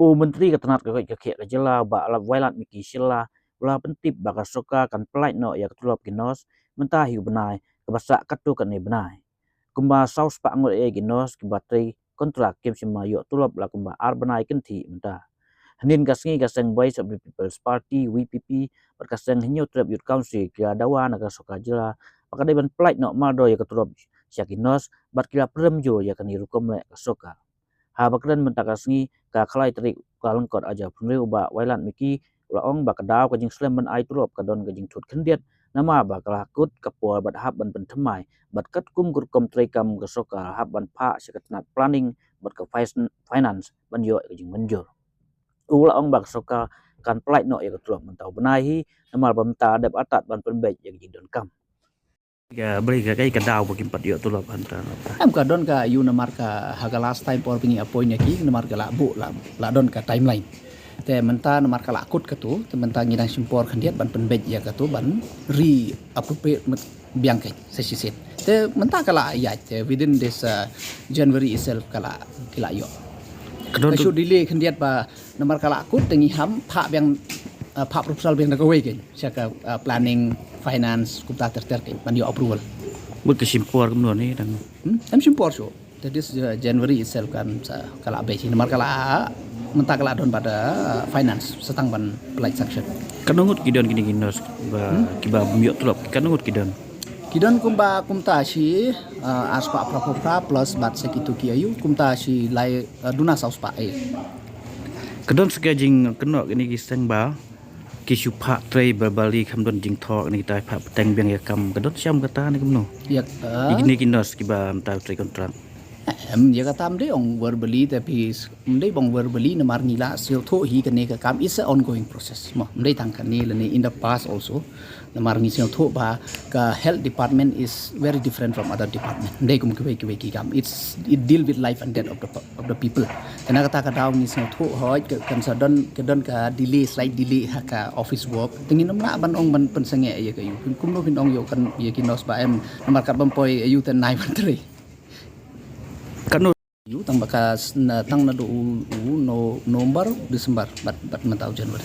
Menteri ketenat ke jela ba la wailat miki sila ula pentip baka soka kan Pyllait no ya Tulop ginos mentahi benai kebasa katu kan ni benai kumba saus pak ngot ginos kibatri kontrak kim sima yo Tulop la kumba ar benai kenti menta hanin kasngi kaseng boy of the People's Party WPP berkaseng hinyo Tulop Youth Council kira dawa naga soka jela baka deban Pyllait no maldo ya Tulop syakinos bat kira prem jo ya kan irukom le soka ha bakran mentakasngi ka khalai trik kalengkot aja punreu ba wailan miki laong ba kadaw ka jing slem ban ai Tulop ka don ka jing thut khendiat nama ba kalakut kapor bat hab ban pentemai bat kat kum gur kom trekam ka soka hab ban pha sekatnat planning bat ka finance ban yo ka jing menjur laong ba soka kan Pyllait no ya ka Tulop mentau benai hi nama ba menta adap atat ban penbej ya jing don kam ya beri ka kai kadaw ba kimpat yo Tulop hantar Am ka don ka you namar ka haga last time por pini appoint ki namar ka la bu la don ka timeline. Te menta namar ka la kut ka tu te menta ngidang simpor khandiat ban penbej ya ka tu ban re appropriate biang kai sesi set. Te menta ka la ya te within this January itself ka la kila yo. Kadon tu delay khandiat ba namar ka la kut tengi ham pha biang pha proposal biang ka we ke siaka planning finance kupta ter ke ban yo approval. Buat kesimpor kemudian ni dan Em simpor so. That is January itself kan kala besi nomor kala mentah kala don pada finance setang ban Pyllait section. Kanungut kidon kini ginos ba kiba bumyo Tulop kanungut kidon. Kidon kumta si aspa prapopra plus bat sekitu kiayu kumta si lai duna saus pa Kadon segajing kenok ini kiseng ba kisupa tray berbali kamdon jing thok ni kita pa teng biang yakam kadot siam kata ni kemno ya ini kinos kiba mta tray kontrak ya kata amde ong verbally tapi amde bong verbally namar ngila sil tho hi kane ka kam is a ongoing process mo amde tangkan ni lene in the past also namar ngi sil tho ba ka health department is very different from other department amde kum ki kam it deal with life and death of the people kana kata ka daw ngi sil tho hoj kan sadon ka delay slight delay ha ka office work tingin namna ban ong ban pensenge ya ka yu kum no bin ong yo kan ya kinos ba em namar kat bampoy ayu ten nai ban tre yu tang bakas tang na do November Desember bat mentau Januari